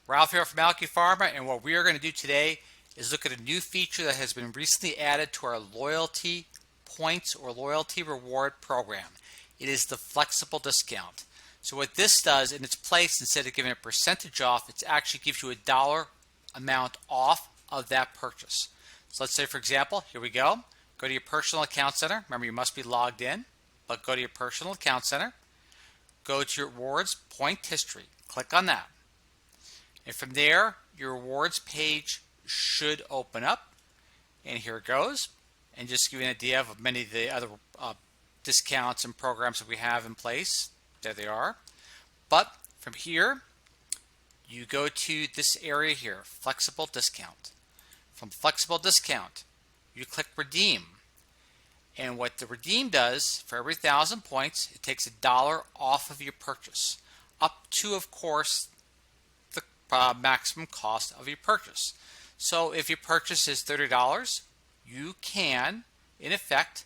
Ralph here from Alchepharma, and what we are going to do today is look at a new feature that has been recently added to our loyalty points or loyalty reward program. It is the flexible discount. So what this does in its place, instead of giving a percentage off, it actually gives you a dollar amount off of that purchase. So let's say, for example, here we go. Go to your personal account center. Remember, you must be logged in, but go to your personal account center. Go to your rewards point history. Click on that. And from there, your rewards page should open up. And here it goes. And just to give you an idea of many of the other discounts and programs that we have in place. There they are. But from here, you go to this area here, flexible discount. From flexible discount, you click redeem. And what the redeem does, for every 1,000 points, it takes $1 off of your purchase, up to, of course, the maximum cost of your purchase. So if your purchase is $30, you can, in effect,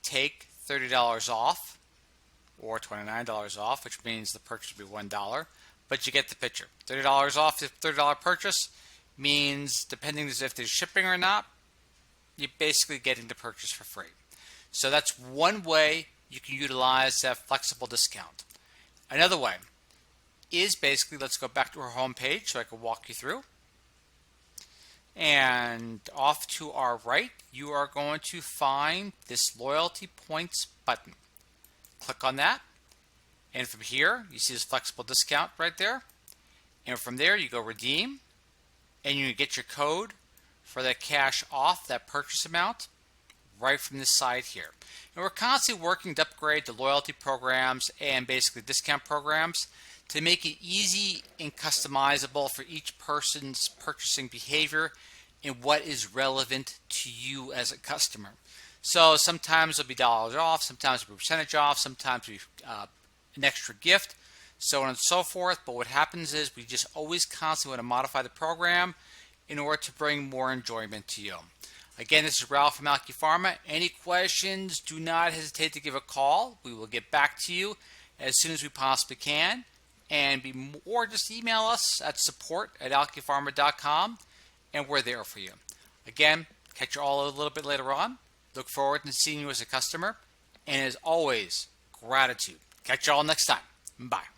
take $30 off, or $29 off, which means the purchase will be $1, but you get the picture. $30 off the $30 purchase means, depending if there's shipping or not, you're basically getting the purchase for free. So that's one way you can utilize that flexible discount. Another way is basically, let's go back to our home page so I can walk you through. And off to our right, you are going to find this loyalty points button. Click on that. And from here, you see this flexible discount right there. And from there, you go redeem. And you get your code for that cash off that purchase amount right from this side here. And we're constantly working to upgrade the loyalty programs and basically discount programs to make it easy and customizable for each person's purchasing behavior and what is relevant to you as a customer. So sometimes it'll be dollars off, sometimes it'll be percentage off, sometimes it'll be an extra gift, so on and so forth. But what happens is we just always constantly want to modify the program in order to bring more enjoyment to you. Again, this is Ralph from Alchepharma. Any questions, do not hesitate to give a call. We will get back to you as soon as we possibly can. And just email us at support@alchepharma.com, and we're there for you. Again, catch you all a little bit later on. Look forward to seeing you as a customer. And as always, gratitude. Catch you all next time. Bye.